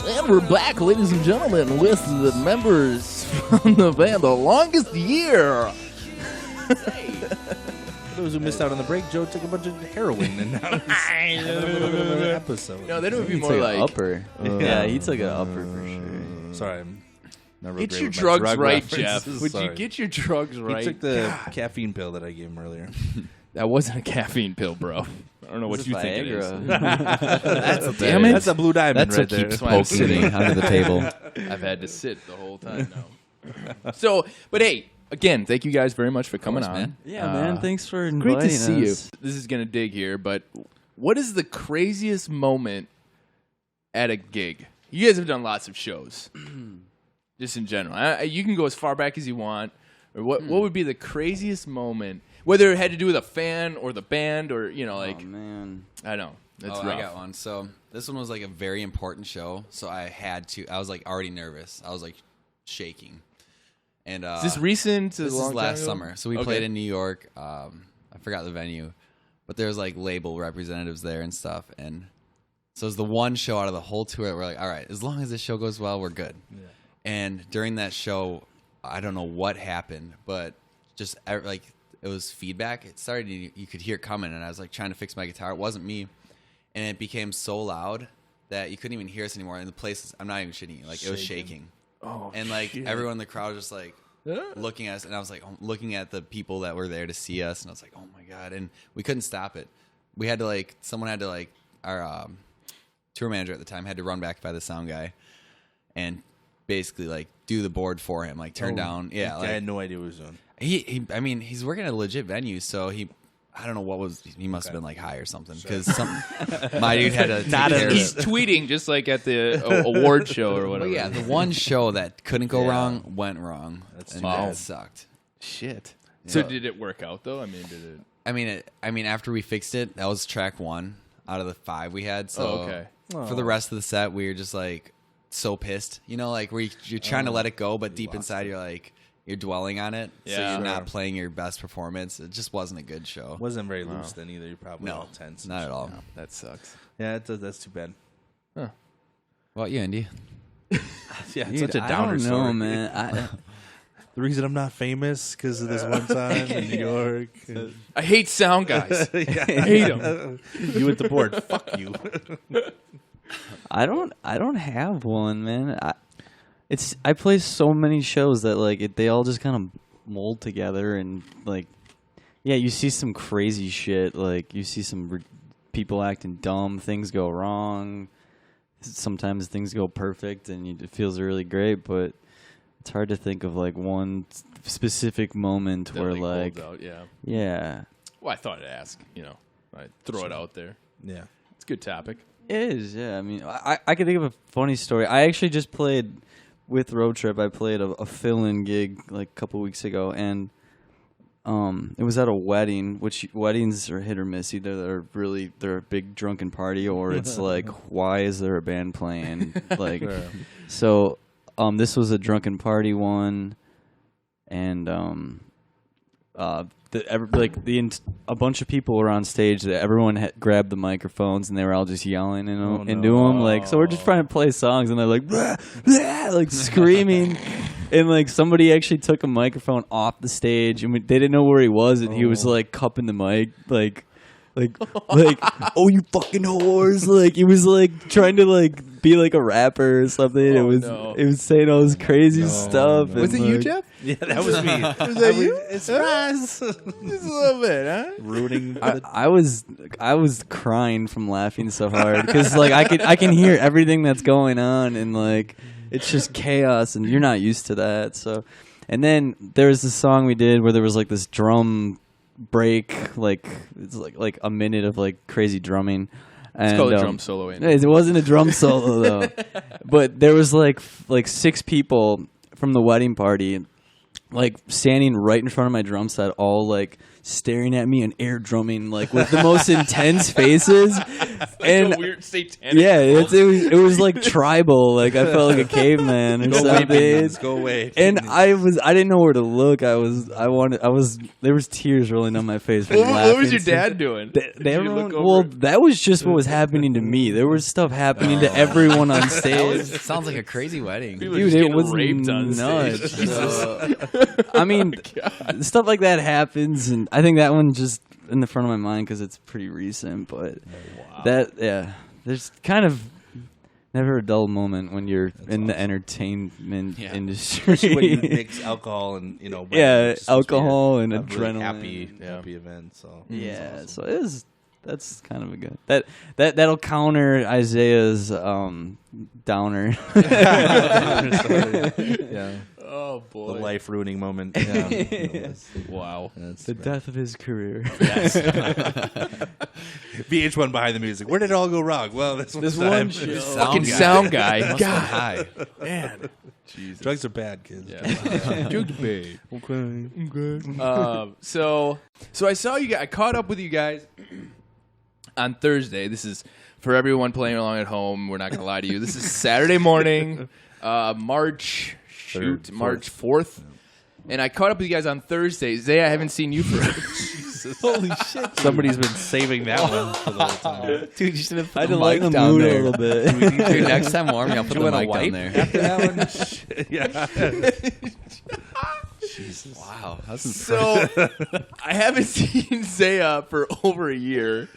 And we're back, ladies and gentlemen, with the members from the band The Longest Year. For those who missed out on the break, Joe took a bunch of heroin and now he's another episode. No, then it would be He more took like an upper. Yeah, he took an upper for sure. Sorry, I'm not real get great your with my drugs drug right, references. Jeff. Would Sorry. you get your drugs right? He took the caffeine pill that I gave him earlier. That wasn't a caffeine pill, bro. I don't know what This you is think it is. Viagra. Damn it. That's a blue diamond That's right what there. keeps why I'm poking me sitting. under the table. I've had to sit the whole time now. So, but hey, again, thank you guys very much for coming on. man. Yeah, man. Thanks for Great inviting to see you. us. This is going to dig here, but what is the craziest moment at a gig? You guys have done lots of shows, just in general. You can go as far back as you want. Or what would be the craziest moment, whether it had to do with a fan or the band or, like, Oh, man. I know. That's Oh, rough. I got one. So this one was like a very important show, so I was like already nervous. I was like shaking. And Is this recent? this is last summer. So we Okay. played in New York. I forgot the venue, but there was like label representatives there and stuff. And so it was the one show out of the whole tour that we're like, all right, as long as this show goes well, we're good. Yeah. And during that show, I don't know what happened, but just like it was feedback. It started, you could hear it coming, and I was like trying to fix my guitar. It wasn't me. And it became so loud that you couldn't even hear us anymore. And the place, I'm not even shitting you, like it was shaking. Oh, And like shit. everyone in the crowd was just like looking at us, and I was like looking at the people that were there to see us, and I was like, oh my god! And we couldn't stop it. We had to someone had to our tour manager at the time had to run back by the sound guy, and basically do the board for him, turn down. Yeah, I had no idea what he was doing. I mean, he's working at a legit venue, so I don't know what was. He must have been high or something because my dude had to take care of He's it. tweeting just like at the award show or But whatever. yeah, the one show that couldn't go wrong went wrong. And wow. that sucked. Shit. So did it work out though? I mean, did it? I mean, after we fixed it, that was track 1 out of the 5 we had. So okay. for the rest of the set, we were just so pissed. Where you're trying to let it go, but deep inside you're dwelling on it. So Yeah. you're not playing your best performance. It just wasn't a good show. Wasn't very loose then either. You're probably No, all tense. and not shit. at all. That sucks. Yeah, that's too bad. What about you, Andy? Yeah, it's Dude, such a downer I don't know, story. man. The reason I'm not famous because of this one time in New York. I hate sound guys. I hate them. You went to board. Fuck you. I don't have one, man. I play so many shows that they all just kind of mold together and yeah, you see some crazy shit. You see some people acting dumb, things go wrong. Sometimes things go perfect and it feels really great, but it's hard to think of one specific moment That, where holds out, yeah. yeah. Well, I thought I'd ask. I'd throw it out there. Yeah. It's a good topic. It is, yeah. I mean, I can think of a funny story. I actually just played with Road Trip. I played a fill-in gig a couple weeks ago, and it was at a wedding, which weddings are hit or miss. Either they're a big drunken party, or it's why is there a band playing? So this was a drunken party one, and a bunch of people were on stage. That everyone grabbed the microphones and they were all just yelling into them. So we're just trying to play songs and they're blah, blah, screaming. And somebody actually took a microphone off the stage and they didn't know where he was, and he was cupping the mic oh, you fucking whores. He was trying to be a rapper or something. Oh, It was saying all this crazy stuff. Was it you, Jeff? Yeah, that was me. Was that you? It's Raz. Just a little bit, huh? Ruining. I was crying from laughing so hard because I can hear everything that's going on, and it's just chaos, and you're not used to that. So, and then there was this song we did where there was this drum break, it's like a minute of crazy drumming. And, It's called a drum solo. It wasn't a drum solo though, but there was like 6 people from the wedding party, standing right in front of my drum set, all staring at me and air drumming like with the most intense faces. And a weird satanic. yeah, it was like tribal. Like I felt like a caveman or Go away, something. minions, go away. And I didn't know where to look. There was tears rolling down my face. From What was your laughing. dad doing? Well, that was just what was happening to me. There was stuff happening to everyone on stage. It sounds like a crazy wedding. People are Dude, just it getting was raped on nuts. stage. I mean, stuff like that happens, and I think that one just in the front of my mind because it's pretty recent. But there's kind of never a dull moment when you're in the entertainment industry. Especially when you mix alcohol and weddings, Yeah, it's supposed to be alcohol and a really adrenaline. happy event. So Yeah, so it is. That's kind of a good. That'll counter Isaiah's downer. yeah, Oh the boy! life ruining moment. Yeah, Wow. The death of his career. VH1 behind the music. Where did it all go wrong? Well, this one time. show. Fucking sound guy. Must've been high. Man. Jesus. Drugs are bad, kids. Yeah. Drugs bad. Okay. So I saw you guys. I caught up with you guys on Thursday. This is for everyone playing along at home. We're not gonna lie to you. This is Saturday morning, March 4th. And I caught up with you guys on Thursday. Zay, I haven't seen you for Jesus. Holy shit! Somebody's been saving that one for the whole time. Dude, you should have put I had the to lighten mic the down mood there. a little bit. Dude, next time warm me, I'll put You the want a mic down wipe there. after that one? Yeah. Jesus. Wow. That's So I haven't seen Zaya for over a year,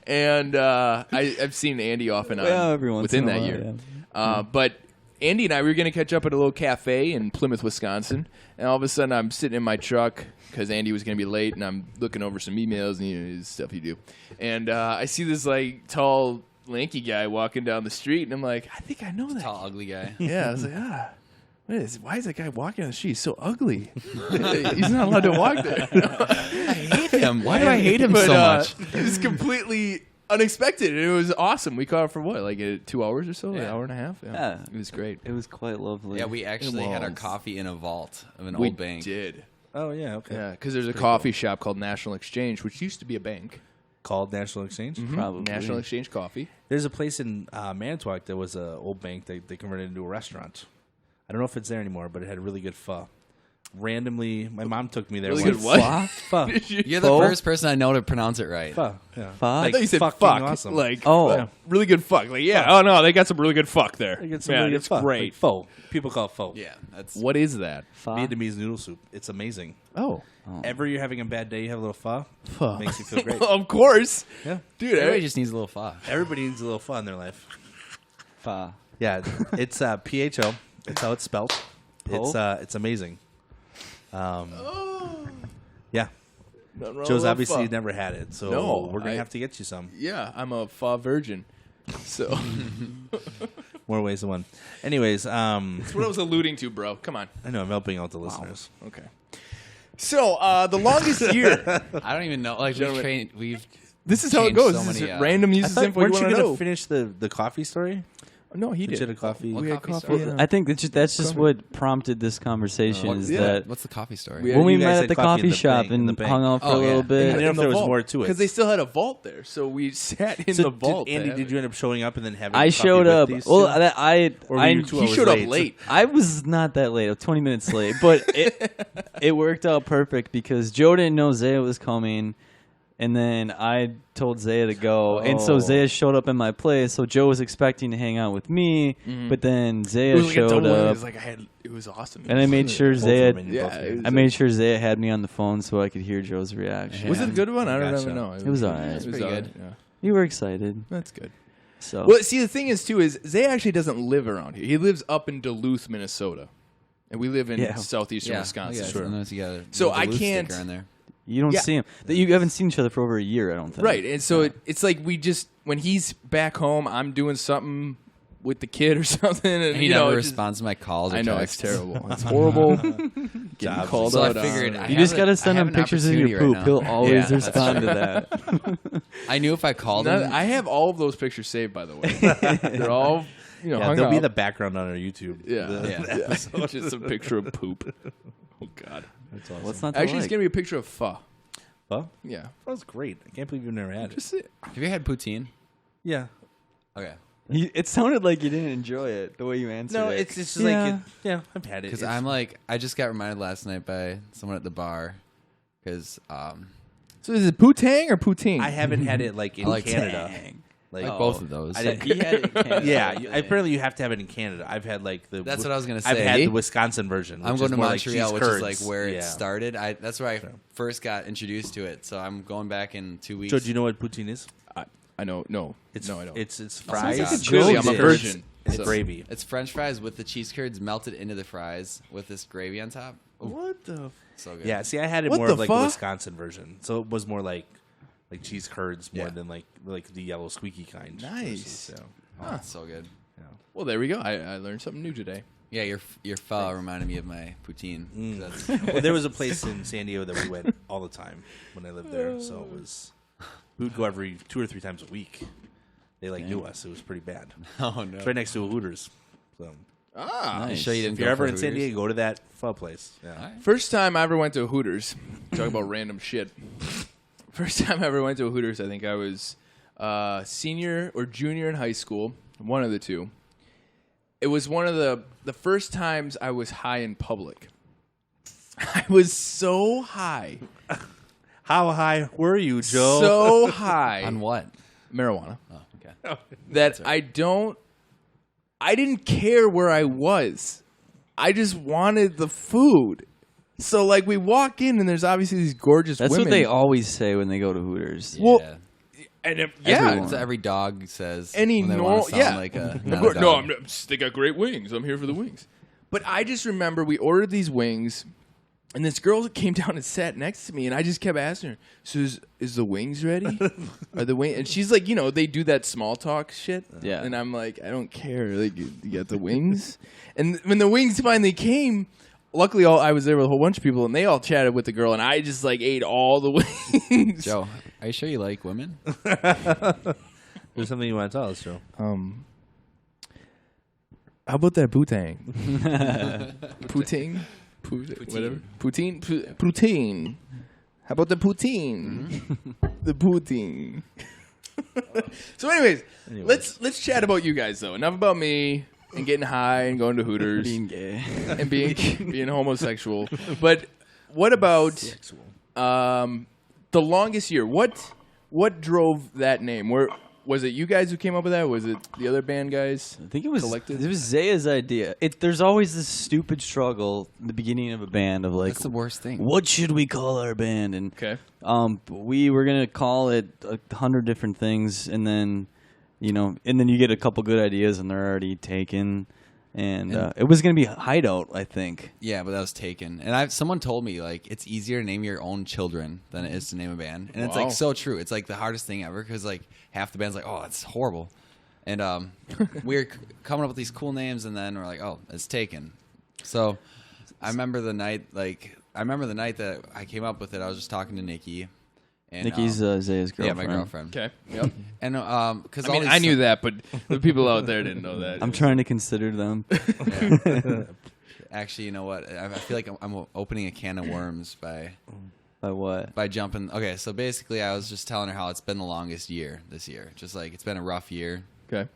and I've seen Andy off and on Every once within in a that while, year. yeah. But Andy and I, we were going to catch up at a little cafe in Plymouth, Wisconsin, and all of a sudden I'm sitting in my truck because Andy was going to be late, and I'm looking over some emails and stuff you do, and I see this like tall, lanky guy walking down the street, and I'm like, I think I know that. tall, ugly guy. Yeah, I was like, why is that guy walking on the street? He's so ugly. He's not allowed to walk there. I hate him. Why do I hate him But, so much? It was completely unexpected, and it was awesome. We caught up for what, like 2 hours or so, an Yeah. hour and a half? Yeah. It was great. It was quite lovely. Yeah, we actually had our was. coffee in a vault of an We old bank. did. Oh yeah. Okay. Yeah, because there's a coffee shop called National Exchange, which used to be a bank. Called National Exchange. Probably. National Exchange Coffee. There's a place in Manitowoc that was an old bank that they converted into a restaurant. I don't know if it's there anymore, but it had really good pho. Randomly, my mom took me there. Really once. good what? Pho. You're the Pho? first person I know to pronounce it right. Pho. Yeah. Pho? I I thought you said fucking fuck. awesome. Like, Oh. really good fuck. Like, yeah, oh no, they got some really good fuck there. They get some Man, really good it's pho. great. Like pho. People call it pho. Yeah, that's What is that? Pho? Vietnamese noodle soup. It's amazing. Oh. Ever you're having a bad day, you have a little pho. Pho. Makes you feel great. Of course. Yeah. Dude, everybody just needs a little pho. Everybody needs a little pho in their life. Pho. Yeah, it's PHO. That's how it's spelled. It's amazing. Yeah. nothing wrong Joe's with obviously pho. never had it, so No, we're gonna I- have to get you some. Yeah, I'm a pho virgin. So More ways than one. Anyways, that's what I was alluding to, bro. Come on. I know I'm helping out the listeners. Okay. So the longest year. I don't even know. Like we've This is how it changed goes. so This is many, random I uses thought, info weren't you you want to going to know. finish the coffee story? No, he You did. did a coffee. We had coffee coffee. story? yeah. I think that's just what prompted this conversation is that What's the coffee story? We- when we you guys met had at the coffee in coffee the shop bank- in the and bank. hung out for Oh, a little yeah. bit. I didn't know if there was more to it. because they still had a vault there, so we sat in So the vault. Andy, did you end up showing up and then having I coffee showed with up. these Well, two? Or were you 2 he hours showed up late. I was not that late. I was 20 minutes late, but it worked out perfect because Joe didn't know Zaya was coming, and then I told Zaya to go, and so Oh. Zaya showed up in my place. So Joe was expecting to hang out with me, but then It Zaya was like a showed double. It up, was like it was awesome. and I made sure Both Zaya. of them, and you Yeah, both it made was- I made sure Zaya had me on the phone so I could hear Joe's reaction. Was it a good one? I don't Gotcha. even know. It was all right. It It's was pretty all good. right, yeah. You were excited, That's good. so Well, see, the thing is, too, is Zay actually doesn't live around here. He lives up in Duluth, Minnesota. And we live in Yeah. southeastern yeah, Wisconsin. Sure. Sometimes you got a So little I Duluth can't- sticker in there. you don't Yeah. see him. You haven't seen each other for over a year, I don't think. Right. And so it's like we just, when he's back home, I'm doing something with the kid or something. And, He you know, never it just- responds to my calls. Or I know, texts. it's terrible. It's horrible. Getting called So I out on figured it. I You just have gotta an- send I him have an pictures of your opportunity poop. right He'll now. always Yeah, that's respond to true. that. I knew if I called No, him, I have all of those pictures saved, by the way. They're all, Yeah, hung they'll be up. the background on our YouTube. Yeah. Yeah. Just a picture of poop. Oh, God. That's awesome. What's not to Actually, like? it's going to be a picture of pho. Pho? Yeah. Pho's great. I can't believe you've never had it. Just it. Have you had poutine? Yeah. Okay. It sounded like you didn't enjoy it the way you answered No, it. it's just Yeah. like I've had it. Because It's- I'm like, I just got reminded last night by someone at the bar. Because So is it Poutang or Poutine? I haven't had it like in I like Canada. Tang. Like, like both of those. I didn't- He had it in Canada. yeah, apparently you have to have it in Canada. I've had like the. That's what I was gonna I've say. had the Wisconsin version. I'm which going is to more like Montreal, cheese which curds. is like where Yeah. it started. That's where I first got introduced to it. So I'm going back in 2 weeks. Joe, do you know what poutine is? I know. No. It's no, I don't. It's Sounds fries. like a Clearly, I'm a It's- virgin. It's So- gravy. It's French fries with the cheese curds melted into the fries with this gravy on top. Ooh, What the? so good. Yeah, see, I had it What more the of like fuck? the Wisconsin version, so it was more like cheese curds more Yeah. than like the yellow squeaky kind. Nice. versus, Oh, it's so good. Well, there we go. I learned something new today. Yeah, your pho reminded me of my poutine. Mm. That's, Well, there was a place in San Diego that we went all the time when I lived there, so it was we would go every 2 or 3 times a week. They like knew us. It was pretty bad. oh no! It's right next to a Hooters. So Ah. You sure you didn't if you're go ever for in San Hooters? Diego, go to that pho place. Yeah. All right. First time I ever went to a Hooters. Talk about random shit. First time I ever went to a Hooters, I think I was senior or junior in high school. One of the two. It was one of the first times I was high in public. I was so high. How high were you, Joe? So high. On what? Marijuana. Oh, okay. That I didn't care where I was. I just wanted the food. So like we walk in and there's obviously these gorgeous That's women. what they always say when they go to Hooters. Well, Yeah. and That's what every dog says. Any when they normal, wanna sound yeah. Like a, Of not a course- no, dog. they got great wings. I'm here for the wings. But I just remember we ordered these wings, and this girl came down and sat next to me, and I just kept asking her, "So is the wings ready? Are the wings?" And she's like, they do that small talk shit. Yeah. And I'm like, I don't care. Like, you got the wings, and when the wings finally came. Luckily, I was there with a whole bunch of people, and they all chatted with the girl, and I just like ate all the wings. Joe, are you sure you like women? There's something you want to tell us, Joe. How about that Poutang? Poutine? Whatever. Poutine? Poutine. How about the poutine? The poutine. So anyways, let's chat about you guys though. Enough about me and getting high and going to Hooters Being gay. and being homosexual. But what about the longest year? What drove that name? Was it you guys who came up with that? Was it the other band guys? I think it was Collective? it was Zaya's idea. There's always this stupid struggle in the beginning of a band of like, That's the worst thing. what should we call our band? And Okay. we were gonna call it 100 different things, and then you get a couple good ideas, and they're already taken. And it was gonna be Hideout, I think. Yeah, but that was taken. And someone told me like it's easier to name your own children than it is to name a band, and it's Wow. like so true. It's like the hardest thing ever because like half the band's like, oh, it's horrible, and we're coming up with these cool names, and then we're like, oh, it's taken. So I remember the night that I came up with it. I was just talking to Nikki. And, Nikki's Zaya's yeah, girlfriend. my girlfriend. Okay. Yep. And because I mean, I knew that, but the people out there didn't know that. I'm trying to consider them. Actually, you know what? I feel like I'm opening a can of worms by By what? jumping. Okay, so basically, I was just telling her how it's been the longest year this year. Just like it's been a rough year, Okay.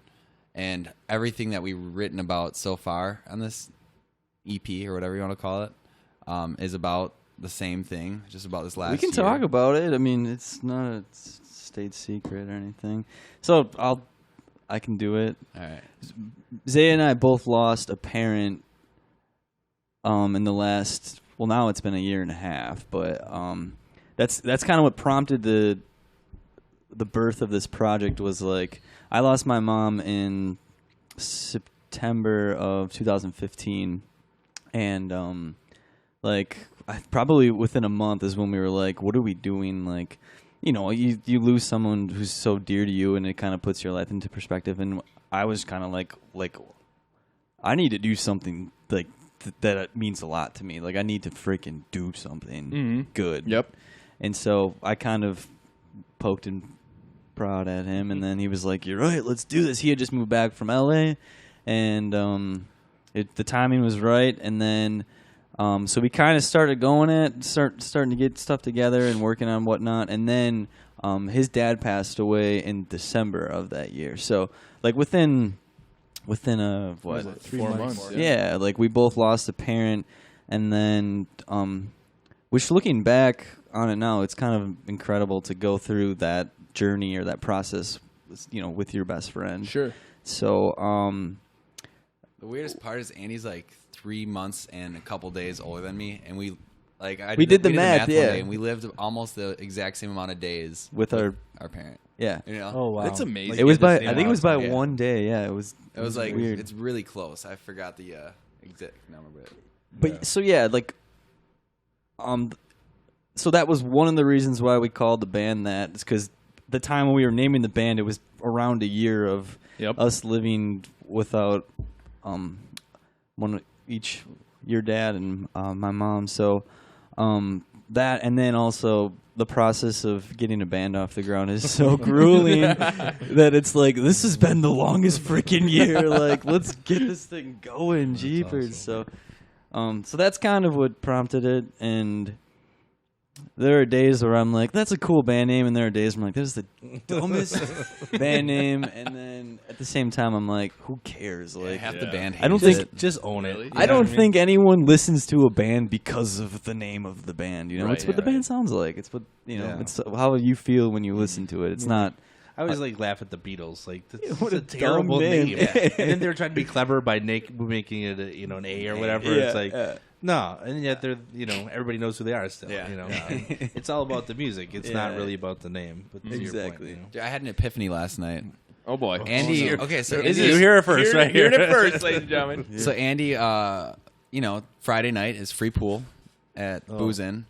and everything that we've written about so far on this EP or whatever you want to call it is about the same thing, just about this last. We can year. talk about it. I mean, it's not a state secret or anything. So I can do it. All right. Zaya and I both lost a parent in the last, well, now it's been a year and a half, but that's kind of what prompted the birth of this project. Was like, I lost my mom in September of 2015, and probably within a month is when we were like, what are we doing? Like, you lose someone who's so dear to you, and it kind of puts your life into perspective. And I was kind of like I need to do something like that means a lot to me. Like, I need to freaking do something good. Yep. And so I kind of poked and prod at him, and then he was like, "You're right, let's do this." He had just moved back from LA, and the timing was right. And then So we kind of started starting to get stuff together and working on whatnot. And then his dad passed away in December of that year. So like within a Was it 3 4 months? months? yeah, like we both lost a parent, and then which looking back on it now, it's kind of incredible to go through that journey or that process, with your best friend. Sure. So The weirdest part is Andy's like 3 months and a couple days older than me, and we did the math, one yeah. day, and we lived almost the exact same amount of days with our parent. yeah. You know, Oh wow, That's amazing. It was by by I think it was by yeah. one day. Yeah, it was like weird. it's really close. I forgot the exact number, But so yeah, like so that was one of the reasons why we called the band that. It's because the time when we were naming the band, it was around a year of Yep. us living without one each, your dad and my mom. So that, and then also the process of getting a band off the ground is so grueling that it's like, this has been the longest freaking year. Like, let's get this thing going, jeepers. awesome. So that's kind of what prompted it, and there are days where I'm like, that's a cool band name, and there are days where I'm like, this is the dumbest band name, and then at the same time I'm like, who cares? Like, half the band. I don't hates think- it. just own it. Really? I don't think anyone listens to a band because of the name of the band. You know, Right, it's what yeah, the band right. sounds like. It's what Yeah. It's how you feel when you listen to it. It's not. I always like laugh at the Beatles. Like, this What is a a terrible dumb name. name. And then they're trying to be clever by making it an A or whatever. Yeah, It's like yeah. no, and yet they're everybody knows who they are still. Yeah. It's all about the music. It's not Yeah. really about the name. But to your point, Exactly. Dude, I had an epiphany last night. Oh boy. Andy, okay, so Is Andy, this- You hear it first, hearing right Hearing here. it first, ladies and gentlemen. so Andy, Friday night is free pool at Booze Inn,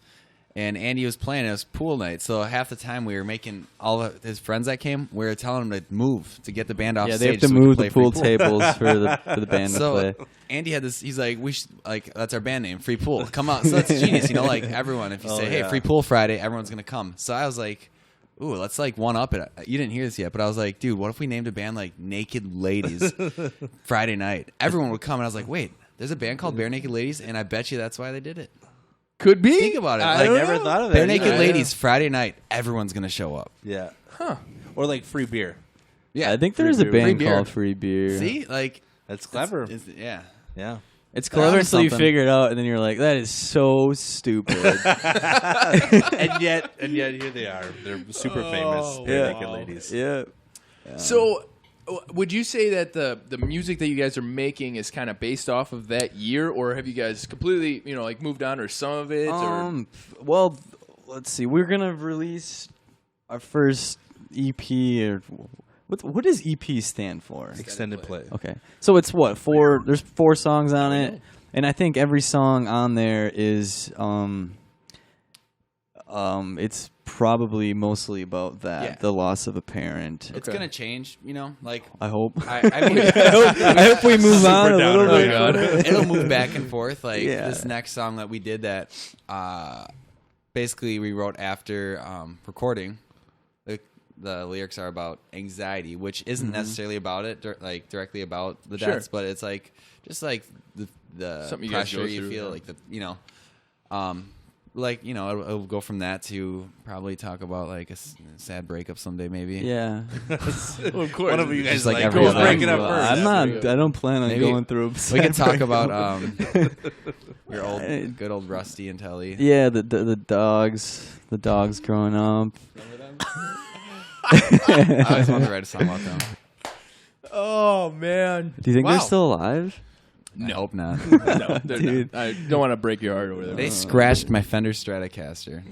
and Andy was playing. It was pool night, so half the time we were making all of his friends that came. We were telling them to move to get the band off Yeah, stage. they have to so we could move play the free pool tables for the band to So play. Andy had this. He's like, we should that's our band name, Free Pool. Come on, so that's genius. Like everyone, if you say, hey, yeah. Free Pool Friday, everyone's gonna come. So I was like, ooh, let's like one up it. You didn't hear this yet, but I was like, dude, what if we named a band like Naked Ladies Friday night? Everyone would come, and I was like, wait, there's a band called Bare Naked Ladies, and I bet you that's why they did it. Could be. Think about it. I Like, don't never know. thought of that. Bare Naked Yeah. Ladies Friday night, everyone's gonna show up. Yeah. Huh. Or like free beer. Yeah, I think there's a beer. band Free beer. called Free Beer. See, like That's clever. yeah. Yeah. It's clever onto until you something. figure it out, and then you're like, that is so stupid. and yet here they are. They're super famous. Bare Naked Ladies. yeah. So, would you say that the music that you guys are making is kind of based off of that year, or have you guys completely, like moved on, or some of it? Well, let's see. We're gonna release our first EP, or what does EP stand for? Extended play. Okay, so it's what, 4? There's 4 songs on it, and I think every song on there is it's probably mostly about that, Yeah. the loss of a parent. It's Okay. gonna change. Like I hope. I mean. I hope we move on a downer little right bit. now. It'll move back and forth. Like Yeah. this next song that we did that basically we wrote after recording. The lyrics are about anxiety, which isn't necessarily about it, directly about the Sure. deaths, but it's like just like the Something you guys pressure go you through, feel, yeah. it'll go from that to probably talk about like a sad breakup someday, maybe. Yeah. Well, of course. One of you guys like like every go other break it up Well, first. I'm not. I don't plan on Maybe going through. We can talk about your good old Rusty and Telly. Yeah, the dogs growing up. I always wanted to write a song about them. Oh man. Do you think Wow. they're still alive? I hope not. No, they're Dude. not. I don't want to break your heart over there. They scratched my Fender Stratocaster.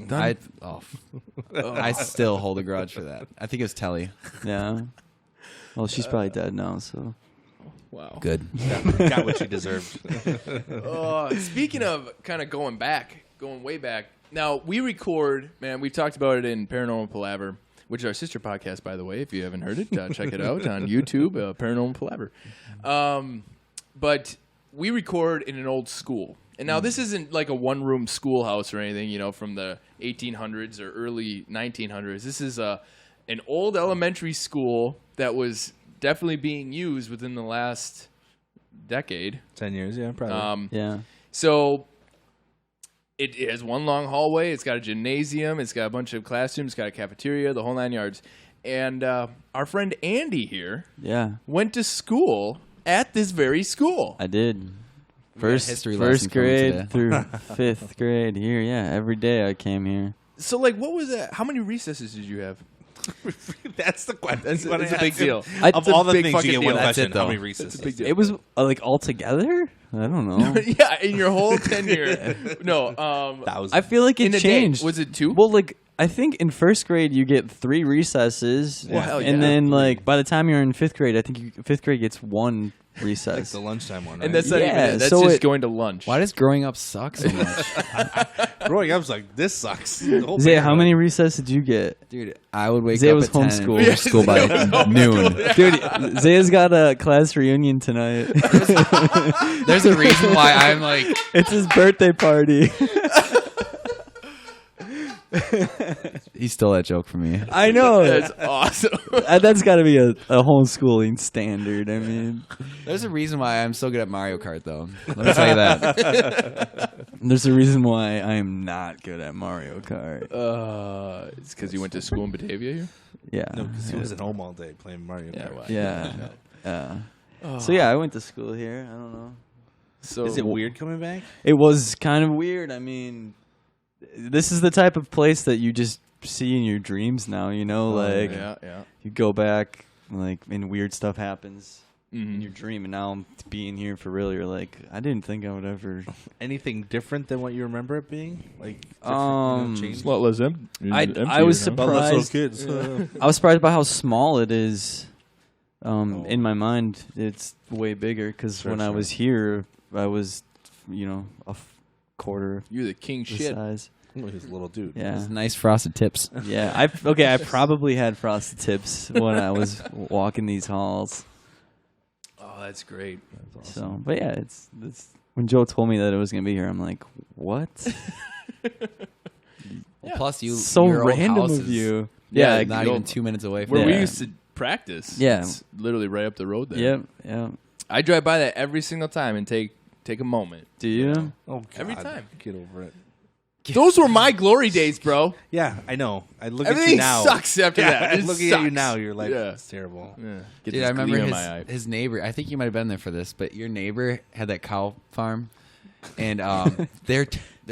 I still hold a grudge for that. I think it was Telly. Yeah. Well, she's probably dead now. So Wow. Good. Got what you deserved. Speaking of kind of going way back. Now we record, man. We've talked about it in Paranormal Palaver, which is our sister podcast, by the way. If you haven't heard it, check it out on YouTube, Paranormal Palaver. But we record in an old school, and now this isn't like a one-room schoolhouse or anything, from the 1800s or early 1900s. This is an old elementary school that was definitely being used within the last decade. 10 years, yeah, probably. yeah. So It has one long hallway. It's got a gymnasium. It's got a bunch of classrooms. It's got a cafeteria, the whole 9 yards. And our friend Andy here Yeah, went to school at this very school. I did. First history lesson from grade today. through 5th grade here. Yeah, every day I came here. So, like, what was that? How many recesses did you have? That's the question. That's You wanna a big ask him? deal. Of It's a all the big things, fucking you get one deal. That's question. it, How though. many recesses? Big deal. It was like all together. I don't know. Yeah, in your whole tenure. No, Thousand. I feel like it in a changed. day. Was it 2? Well, like I think in 1st grade you get 3 recesses, Well, hell and yeah. then like by the time you're in 5th grade, I think 5th grade gets 1 like recess. the lunchtime one. Right? and that's not even Yeah, it. That's so just it- going to lunch. Why does growing up suck so much? growing up, I was like, this sucks. The whole Zay, thing how about many recesses did you get? Dude, I would wake Zay up was at 10 and homeschooled. finish school by noon. Dude, Zay's got a class reunion tonight. There's a reason why I'm like, It's his birthday party. he stole that joke from me. I know. That's awesome. That's got to be a homeschooling standard. I mean, There's a reason why I'm so good at Mario Kart, though. Let me tell you that. there's a reason why I am not good at Mario Kart. It's because you went to school in Batavia here? Yeah. No, because he was at home all day playing Mario Kart. well, Yeah. So yeah, I went to school here. I don't know. So Is it weird coming back? It was kind of weird. I mean, this is the type of place that you just see in your dreams now, you know, like Yeah. you go back like and weird stuff happens Mhm. in your dream, and now I'm being here for real. You're like, I didn't think I would ever. Anything different than what you remember it being? Like, It's A lot less empty. I was surprised. kids. I was surprised by how small it is. In my mind, it's way bigger because Sure, when I sure. was here, I was, a quarter You're the king the shit. size. He's a little dude. Yeah. Nice frosted tips. Yeah, I probably had frosted tips when I was walking these halls. Oh, that's great. So, but yeah, it's when Joe told me that it was gonna be here, I'm like, what? Well, plus, So your old random house of is you. Yeah, Yeah, not go- even 2 minutes away from Where we Yeah. used to practice. Yeah. It's literally right up the road there. Yep, yeah. I drive by that every single time and take a moment. Do you? Oh, God. Every time. Get over it. Those were my glory days, bro. Yeah, I know. I look at you Everything now. sucks after Yeah, that. It looking at you sucks. now, you're like, Yeah. it's terrible. Yeah. Get Dude, this I remember gleam in my eye. his neighbor. I think you might have been there for this, but your neighbor had that cow farm, and their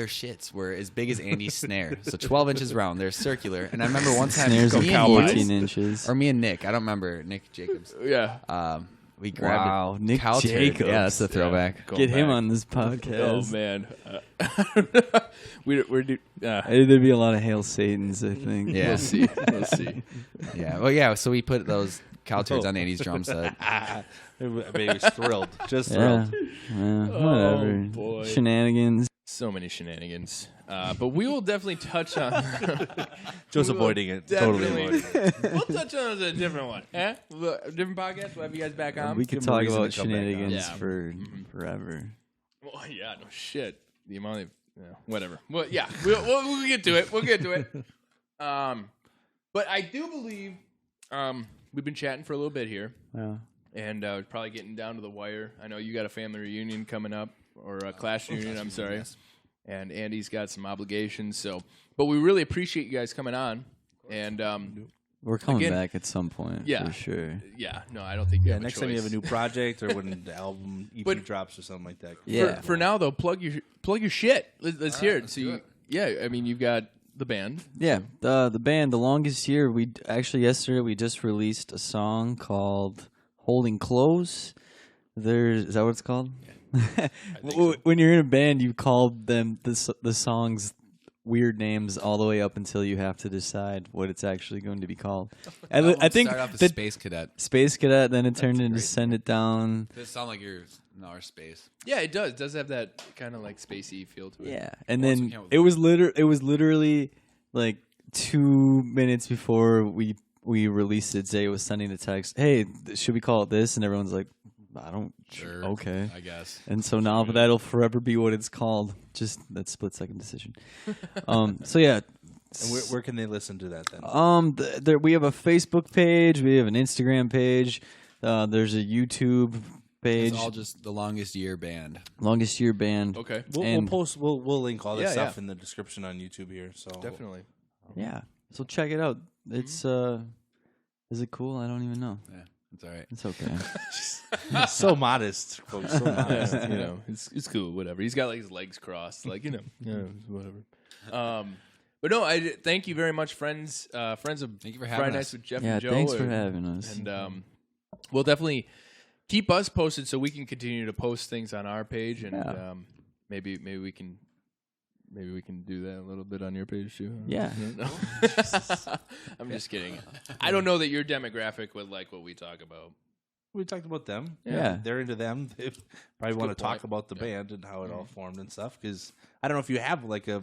shits were as big as Andy's snare, so 12 inches round. They're circular. And I remember one time, Snares of me and 14 you, inches. or me and Nick, I don't remember Nick Jacobs. Yeah. We grabbed Wow, a Nick cow turd. Jacobs. Yeah, that's the throwback. Go Get him back. on this Oh podcast. man. We're There'd be a lot of Hail Satans, I think. Yeah. We'll see. We'll see. Yeah. Well, yeah. So we put those cow turds on Andy's drum set. Baby was thrilled. Just Yeah. thrilled. Yeah, whatever. boy. Shenanigans. So many shenanigans. But we will definitely touch on. Just We will avoiding it. Totally definitely- avoiding it. We'll touch on it as a different one. Eh? A different podcast. We'll have you guys back on. We could give 'em a talk reason about to come back on. shenanigans Yeah. for forever. Well, yeah, no shit. The amount of whatever. Well, yeah, we'll get to it. We'll get to it. But I do believe we've been chatting for a little bit here, Yeah. and probably getting down to the wire. I know you got a family reunion coming up, or a class reunion. I'm sorry, yes. and Andy's got some obligations. So, but we really appreciate you guys coming on, and We're coming Again, back at some point, yeah. for sure. yeah, no, I don't think you Yeah, have next a time you choice. have a new project or when the album EP But- drops or something like that. Yeah. For now though, plug your shit. Let's hear it. let's So do you, it. yeah, I mean you've got the band. Yeah, the band, The Longest Year, yesterday we just released a song called Holding Close. Is that what it's called? When you're in a band, you call them the songs weird names all the way up until you have to decide what it's actually going to be called. And I think Start off as that Space Cadet. Space Cadet, then it turned into great. Send It Down. Does it sound like you're in our space? Yeah, it does. It does have that kind of like spacey feel to it. Yeah, and Well, then it's okay with it was literally like 2 minutes before we released it. Zay was sending a text, "Hey, should we call it this?" And everyone's like, "I don't." Sure. Okay. I guess. And so now that'll forever be what it's called. Just that split second decision. So yeah. And where can they listen to that then? We have a Facebook page. We have an Instagram page. There's a YouTube page. It's all just the longest year band. Longest year band. Okay. We'll And- post. We'll link all this Yeah, stuff yeah. in the description on YouTube here. So Definitely. Yeah. So check it out. It's is it cool? I don't even know. Yeah, it's all right. It's okay. so modest, folks. So modest. You know, it's cool. Whatever. He's got like his legs crossed, like whatever. But no, I thank you very much, friends. Friends of Thank you for having Friday us. Nights with Jeff Yeah, and Joe. thanks for having us. And we'll definitely keep us posted so we can continue to post things on our page, and Yeah. maybe we can do that a little bit on your page too. Yeah. No. I'm just kidding. I don't know that your demographic would like what we talk about. We talked about them. Yeah. They're into them. They probably want to good talk point. about the band and how it all formed and stuff. Because I don't know if you have like a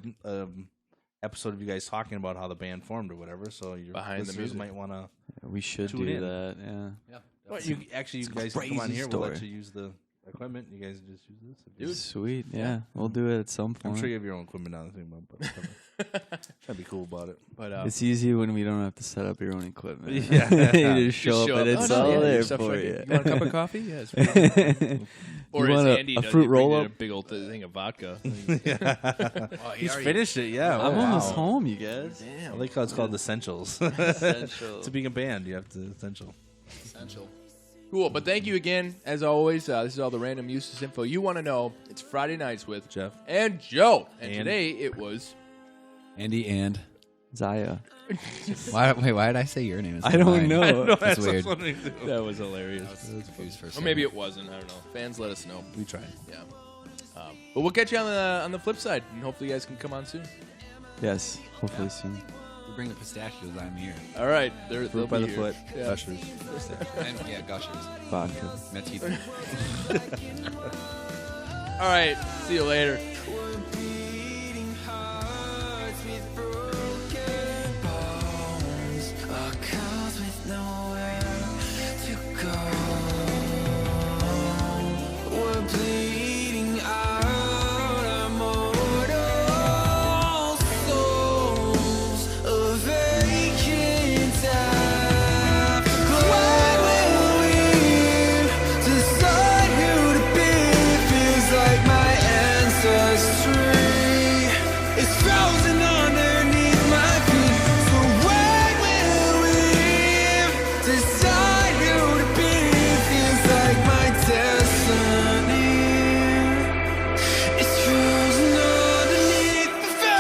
episode of you guys talking about how the band formed or whatever. So your Behind the listeners music. might want to. We should Tune do in. that. Yeah. Yeah. Well, you guys can come on crazy here. We'll let story. you use the equipment. You guys just use this. Dude. Sweet. Yeah. We'll do it at some I'm point. sure you have your own equipment now. But that'd be cool about it. But It's easy when we don't have to set up your own equipment. Yeah. You just show up and it's all your there stuff's for right you. here. You want a cup of coffee? Yes. Yeah, or You as want Andy a does, fruit he brings in roll-up? a big old thing of vodka. He's finished it. Yeah. I'm Oh, almost wow. home, you guys. I like how it's called Essentials. Essential. To being a band, you have to essential. Essential. Cool, but thank you again, as always. This is all the random useless info you want to know. It's Friday Nights with Jeff. and Joe. And And- today it was... Andy and Zaya. why did I say your name? Instead I of don't mine? know. That's weird. That was hilarious. I was confused for a Or second. maybe it wasn't. I don't know. Fans, let us know. We tried. Yeah. But we'll catch you on the flip side, and hopefully you guys can come on soon. Yes. Hopefully soon. We bring the pistachios. I'm here. All right. They'll Fruit be by the here. foot. Yeah. Gushers. And yeah, gushers. Vodka. Metis. All right. See you later. It's frozen underneath my feet. So when will we decide who to be? Feels like my destiny. It's frozen underneath the vein.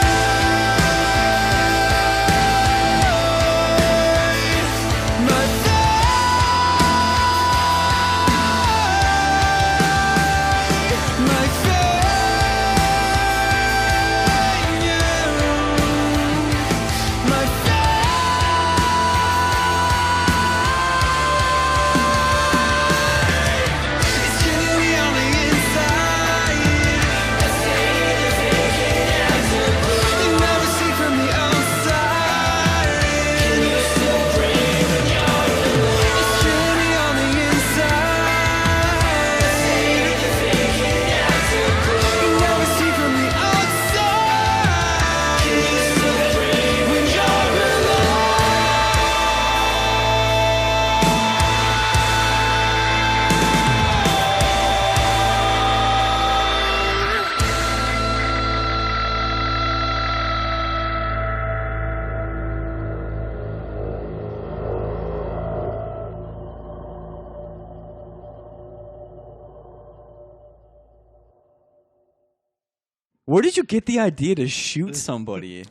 My vein. My vein. My it's killing me on the inside. You never see from the outside. It's killing me on the inside. You never see from the outside. When you're alone. Where did you get the idea to shoot somebody?